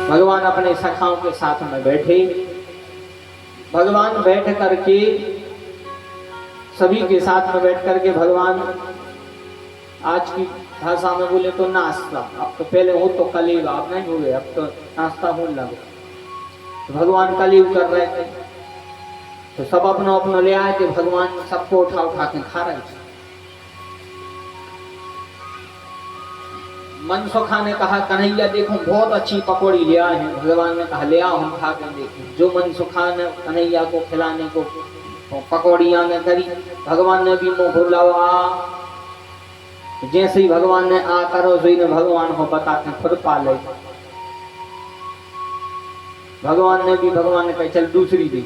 भगवान अपने सखाओं के साथ में बैठे। भगवान बैठ करके सभी के साथ में बैठ करके भगवान आज की भाषा में बोले तो नाश्ता, अब तो पहले हो तो कलीब, अब नहीं हुए, अब तो नाश्ता होने लगे। तो भगवान कलीब कर रहे थे तो सब अपना अपना ले आए थे, भगवान सबको उठा उठा के खा रहे थे। मनसुखा ने कहा कन्हैया देखो बहुत अच्छी पकौड़ी ले आए हैं। भगवान ने कहा ले आओ हम खा कर देखें। जो मनसुखा ने कन्हैया को खिलाने को पकौड़ियां ने करी, भगवान ने भी मुंह खुलावा। जैसे ही भगवान ने आ करो सही ने भगवान को बताते खुद पाले। भगवान ने कहा चल दूसरी दे।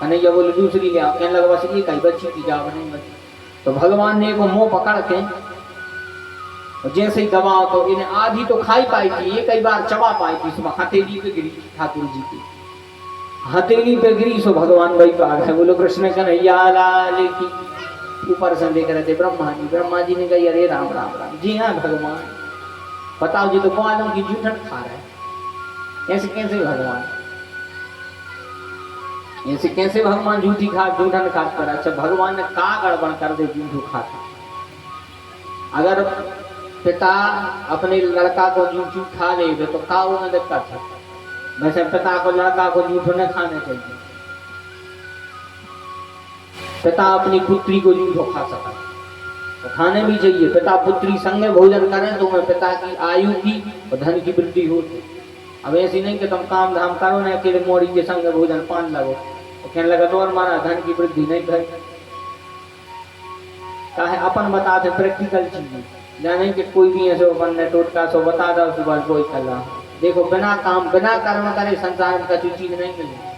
कन्हैया बोले दूसरी ले आओ। कहने लगा बस ये कहीं बच्ची की जाओ नहीं बची। तो भगवान ने वो मुंह पकड़ के जैसे ही दबाओ तो इन्हें आधी तो खाई पाई थी, ये कई बार चबा पाई थी। सुबह हथेली पे गिरी ठाकुर जी की, हथेली पे गिरी सो भगवान वही पा गए। बोलो कृष्ण कन्हैया लाल की। ऊपर से देख रहे थे ब्रह्मा जी ने कहा अरे राम राम राम। जी हाँ भगवान बताओ जी, तो ग्वालों की जूठन खा रहे हैं, ऐसे कैसे भगवान, ऐसे कैसे भगवान जूठन खाते कर। अच्छा भगवान ने का गड़बड़ कर दे जूठू खाता। अगर पिता अपने लड़का को जूठू खा ले तो का वो दिक्कत है। वैसे पिता को लड़का को जूठू न खाने चाहिए। पिता अपनी पुत्री को जूठो खा सकता तो खाने भी चाहिए। पिता पुत्री संग भोजन करें तो मैं पिता की आयु की और धन की वृद्धि होती। अब ऐसी नहीं कि तुम काम धाम करो ना अकेले मोड़ी के संग भोजन पान लगो तो कहने लगा तो और मारा धन की वृद्धि नहीं भई। चाहे अपन बताते प्रैक्टिकल चीजें जाने कि कोई भी ऐसे अपन ने टोटका सो बता दो सुबह कोई कला। देखो बिना काम बिना कर्म करे संसार में कभी चीज नहीं मिले।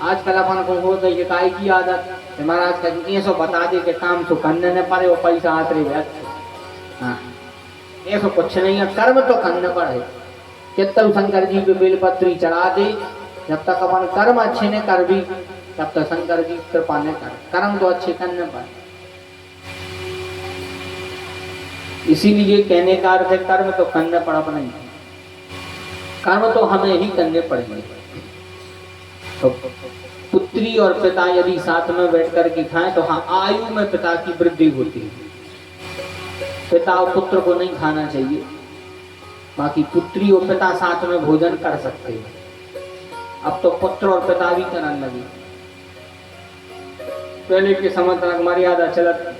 आजकल अपन को हो गई काय की आदत महाराज का ऐसो बता दे कि काम तो करने न पड़े वो पैसा आतरे व्यर्थ। हाँ ऐसो कुछ नहीं है, कर्म तो करने पड़े। चित्तल शंकर जी पे बेलपत्री चढ़ा दे, जब तक अपन कर्म अच्छे ने कर भी तब तक शंकर जी कृपा न कर। कर्म तो अच्छे करने पड़े। इसीलिए कहने का अर्थ है कर्म तो करने पड़ा नहीं, कर्म तो हमें ही करने पड़ेंगे। तो पुत्री और पिता यदि साथ में बैठ कर के खाएं तो हाँ आयु में पिता की वृद्धि होती है। पिता और पुत्र को नहीं खाना चाहिए, बाकी पुत्री और पिता साथ में भोजन कर सकते हैं। अब तो पुत्र और पिता भी करने लगे। पहले के समय तक मर्यादा चलत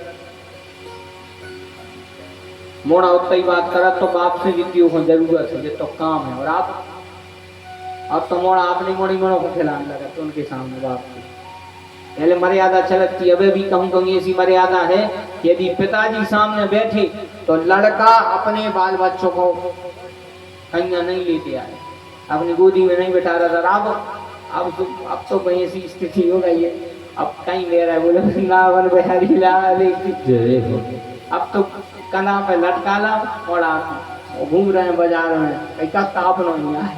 मोड़ा उतना ही बात करा तो बाप से जितनी हो जरूरत है तो काम है। और आप अब तो मोड़ा अपनी मोड़ी मोड़ों को खिलाने लगा तो उनके सामने बाप की पहले मर्यादा चलत थी। अबे भी कहूँ ऐसी मर्यादा है यदि पिताजी सामने बैठे तो लड़का अपने बाल बच्चों को कन्या नहीं लेते आए, अपनी गोदी में नहीं बैठा रहा था। अब तो कहीं ऐसी स्थिति हो गई है, अब कहीं ले रहा है बोले वृंदावन बिहारी लाल की। अब तो कना पे लटका ला और आप घूम रहे हैं बाजार में, एक ताप नहीं आए,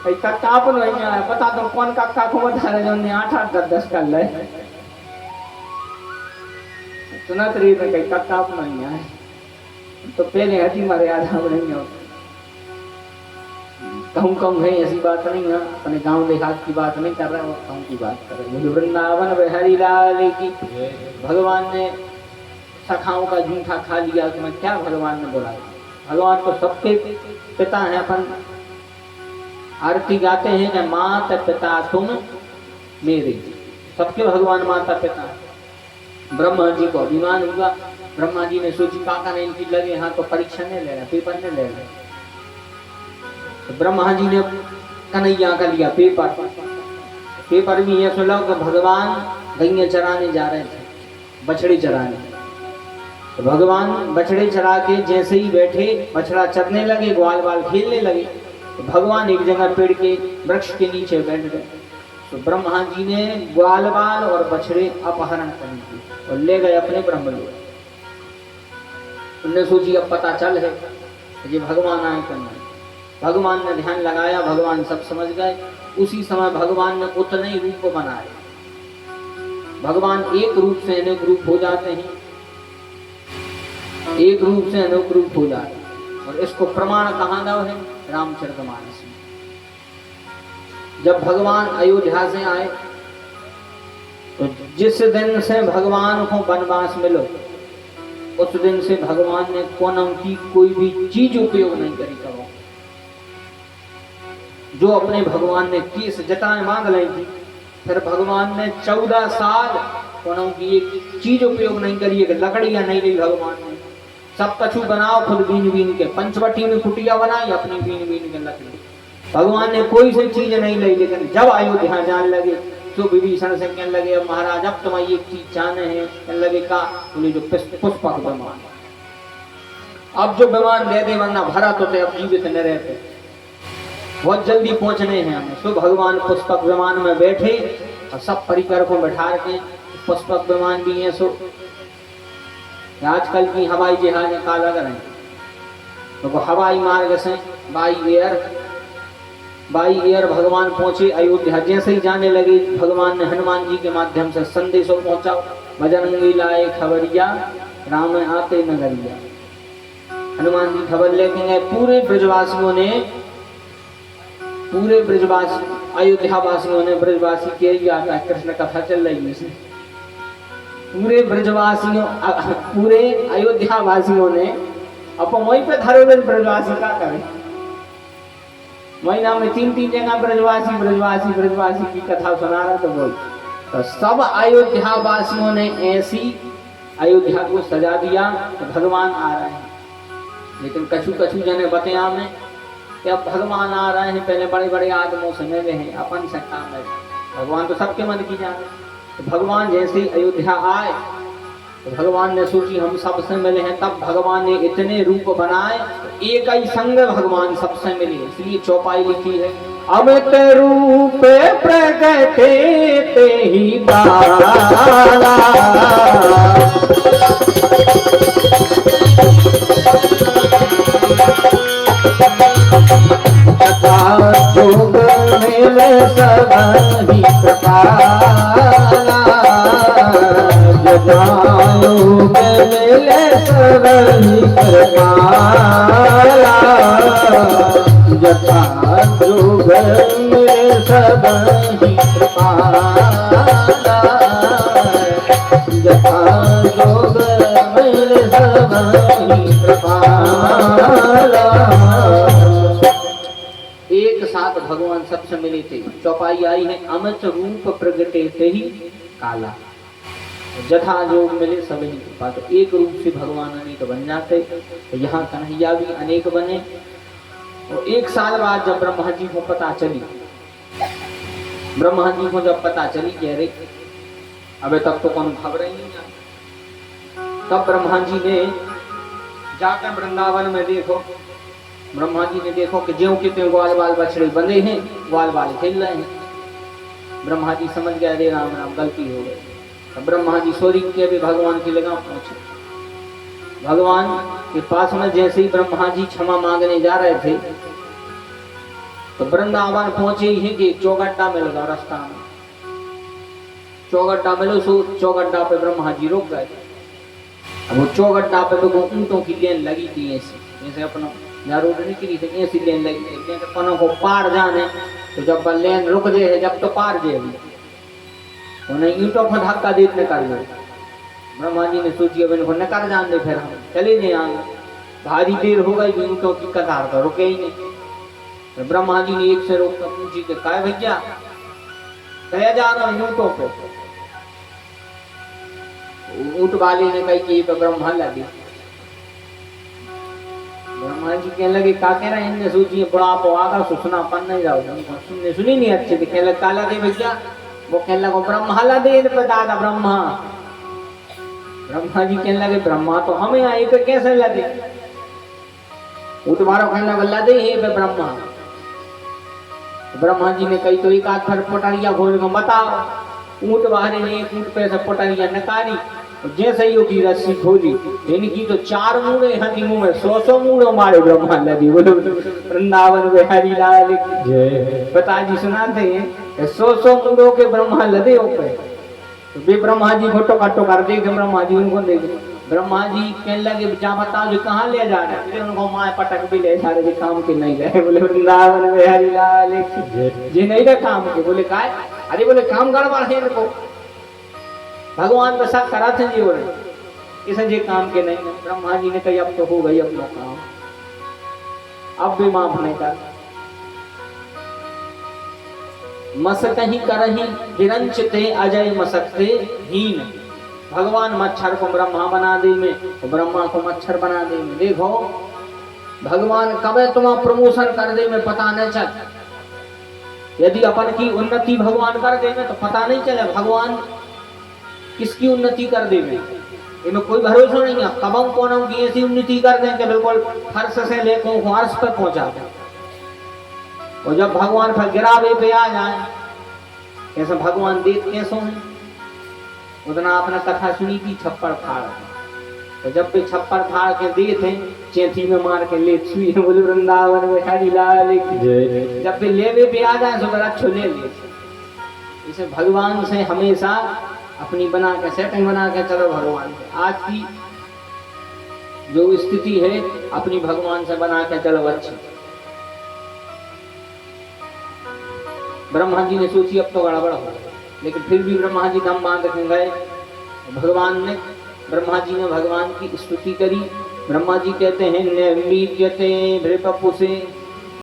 एक ताप नहीं आया। पता तो कौन कक्का को बता रहे जो 8-8 10 कर ले सुनत रही तो कहीं ताप नहीं आए। तो पहले हटी मर्यादा नहीं होती। कहूँ कम है ऐसी बात नहीं है, अपने गांव देहात की बात नहीं कर रहे हैं, गाँव की बात कर रहे हैं। वृंदावन बिहारी लाल की। भगवान ने सखाओं का जूठा खा लिया तो मैं क्या भगवान ने बोला। भगवान तो सबके पिता हैं। अपन आरती गाते हैं कि माता पिता तुम मेरे, सबके भगवान माता पिता। ब्रह्मा जी को अभिमान हुआ, ब्रह्मा जी ने सोची काका ने इनकी लगे हाँ तो परीक्षा नहीं ले रहा, पेपर नहीं ले रहा। तो ब्रह्मा जी ने कन्हैया का लिया पेपर भी ये सुना कि भगवान गैया चराने जा रहे थे, बछड़े चराने। तो भगवान बछड़े चरा के जैसे ही बैठे बछड़ा चरने लगे, ग्वाल बाल खेलने लगे। तो भगवान एक जगह पेड़ के वृक्ष के नीचे बैठ गए। तो ब्रह्मा जी ने ग्वाल बाल और बछड़े अपहरण कर दिए और ले गए अपने ब्रह्मलोक। उन्होंने सोची अब पता चल है ये भगवान आए करना। भगवान ने ध्यान लगाया, भगवान सब समझ गए। उसी समय भगवान ने उतने ही रूप बनाए। भगवान एक रूप से अनेक रूप हो जाते हैं, एक रूप से अनेक रूप हो जाते हैं। और इसको प्रमाण कहाँ दो है? रामचरितमानस में। जब भगवान अयोध्या से आए तो जिस दिन से भगवान को वनवास मिलो उस दिन से भगवान ने कोनों की कोई भी चीज उपयोग नहीं करी करो। जो अपने भगवान ने किस जटाएं मांग ली थी, फिर भगवान ने 14 साल कोनों की एक चीज उपयोग नहीं करी, एक लकड़ियां नहीं ली भगवान ने। सब कछु बनाओ खुद बीन बीन के, पंचवटी में कुटिया बनाई अपनी बीन बीन के लकड़ी। भगवान ने कोई सी चीज नहीं ली। लेकिन जब अयोध्या जाने लगे तो विभीषण से कहने लगे, अब महाराज अब तुम्हारी एक चीज जाने हैं। कहने लगे का? बोले जो पुष्पक विमान। अब जो विमान दे दे वरना भरत होते अब जीवित न रहते, बहुत जल्दी पहुंचने हैं हमें। तो भगवान पुष्पक विमान में बैठे और सब परिकर को बैठा के, पुष्पक विमान भी है सो आजकल की हवाई जहाज का लग रहे हैं, तो वो हवाई मार्ग से बाई एयर भगवान पहुंचे अयोध्या। जैसे ही जाने लगे भगवान ने हनुमान जी के माध्यम से संदेश पहुंचा, बजरंगी लाए खबरिया राम आते नगरिया। हनुमान जी खबर लेके गए। पूरे ब्रजवासी अयोध्या वासियों ने, ब्रजवासी के आता है, कृष्ण कथा चल रही है इसमें। पूरे अयोध्या वासियों ने अब वहीं पे धरे दिन ब्रजवासी का करें। महीना में 3 जगह ब्रजवासी की कथा सुना रहा। तो सब अयोध्या वासियों ने ऐसी अयोध्या को सजा दिया तो भगवान आ रहे हैं। लेकिन कछु जने बताया में कि अब भगवान आ रहे हैं, पहले बड़े बड़े आदमों से मिले हैं, अपन से काम है। भगवान तो सबके मन की जाने। तो भगवान जैसे ही अयोध्या आए तो भगवान ने सोची हम सबसे मिले हैं। तब भगवान ने इतने रूप बनाए, एक ही संग भगवान सबसे मिले। इसलिए चौपाई लिखी है, अमित रूप प्रगटे ते ही बाला, जोग मिले सबहि कृपाला, जटायोग मिले सबहि कृपाला, जटा जोग मिले सबहि कृपाला, जटा जोग मिले सबहि कृपाला। एक साथ भगवान सबसे मिले थे। चौपाई आई है, अमित रूप प्रगटे से ही काला, जथा जोग मिले सभी कृपा। तो एक रूप से भगवान अनेक बन जाते, तो यहाँ कन्हैया भी अनेक बने। और 1 साल बाद जब ब्रह्मा जी को पता चली कि अरे अबे तक तो कौन खबर ही नहीं आई, तब ब्रह्मा जी ने जाकर वृंदावन में ब्रह्मा जी ने देखो कि ज्यों कितने ग्वाल बाल बछड़े बंधे हैं, ग्वाल बाल खेल रहे हैं। ब्रह्मा जी समझ गए, अरे राम राम गलती हो गई। तब ब्रह्मा जी सॉरी के भी भगवान की लगा पहुंचे। भगवान के पास में जैसे ही ब्रह्मा जी क्षमा मांगने जा रहे थे तो वृंदावन पहुंचे ही हैं कि चौगड्डा मिल गया रास्ता में। चौगड्डा मिलो सो चौगड्डा पे ब्रह्मा जी रुक गए। अब वो चौगड्डा पे तो ऊंटों की लेन लगी थी, ऐसे अपना रोड निकली थी, ऐसी लेन लगी थी। पनों को पार जाने तो जब लेन रुक जाए, जब तो पार जाएगी उन्हें ईंटों को धक्का देते कर लो। ब्रह्मा जी ने सोची अब इनको नकार जान दे, फिर हम चले नहीं आगे, भारी देर हो गई, ईंटों की कतार तो रुके ही नहीं। तो ब्रह्मा जी ने एक से रोक कर पूछी कि काय भैया कह जा रहा हूं ईंटों पे। ऊंट वाले ने कही कि ये ब्रह्मा लगे। ब्रह्मा जी कहने लगे का कह रहे हैं, सोचिए बुढ़ापो आगा सुना पन नहीं जाओ, सुनने सुनी नहीं अच्छे थे। कहने लगे काला दे भैया, वो कहने लगा ब्रह्मा ला दे दादा ब्रह्मा। ब्रह्मा जी कहने लगे ब्रह्मा तो हमें आए पे कैसे ला दे। वो तुम्हारा कहने लगा ला दे हे पे ब्रह्मा। ब्रह्मा जी ने कही तो एक आध फिर पटरिया घोल को बताओ। ऊंट वाले ने एक ऊंट पे से पटरिया नकारी, जैसे ही की रस्सी खोली इनकी तो 4 मूड़े हाथी मुंह में 100 मूड़ों मारे ब्रह्मा लगी। बोलो वृंदावन बिहारी लाल जय। पिताजी सुनाते हैं 100 मूड़ों के ब्रह्मा लदे ऊपर। तो वे ब्रह्मा जी को टोका टोकर देखे, ब्रह्मा जी उनको देखे। ब्रह्मा जी कहने लगे जा बताओ जो कहाँ ले जा रहे हैं। बोले उनको माए पटक भी ले जा रहे जी काम के नहीं गए। बोले वृंदावन में हरि लाल की जी नहीं रहे काम के। बोले काय अरे बोले काम गड़बड़ है इनको भगवान तो सब करा थे जी। बोले इसे जे काम के नहीं है। ब्रह्मा जी ने कही अब तो हो गई अपना काम अब भी माफ नहीं कर। मसक ही करही विरंचते अजय मसकते हीन। भगवान मच्छर को ब्रह्मा बना दे में तो ब्रह्मा को मच्छर बना दे में। देखो भगवान कब तुम्हारा प्रमोशन कर दे में पता नहीं चल। यदि अपन की उन्नति भगवान कर दे में तो पता नहीं चले भगवान किसकी उन्नति कर दे में। इनमें कोई भरोसा नहीं है। कबम कोनम की ऐसी उन्नति कर दें कि बिल्कुल फर्श से लेकर फर्श पर पहुंचा दें। और जब भगवान पर गिरावे पे आ जाए कैसे भगवान देख कैसो है उतना आपने कथा सुनी थी छप्पर फाड़। तो जब भी छप्पर फाड़ के दे थे चेथी में मार के ले छुई बोले वृंदावन में हरि लाल की। जब भी लेवे पे आ जाए तो बड़ा छुले ले। इसे भगवान से हमेशा अपनी बना के सेटिंग बना के चलो भगवान से। आज की जो स्थिति है अपनी भगवान से बना के चलो अच्छी। ब्रह्मा जी ने सोची अब तो गड़बड़ हो लेकिन फिर भी ब्रह्मा जी दम बांध के गए। भगवान ने ब्रह्मा जी ने भगवान की स्तुति करी। ब्रह्मा जी कहते हैं नैमीत्यते भृपपुसे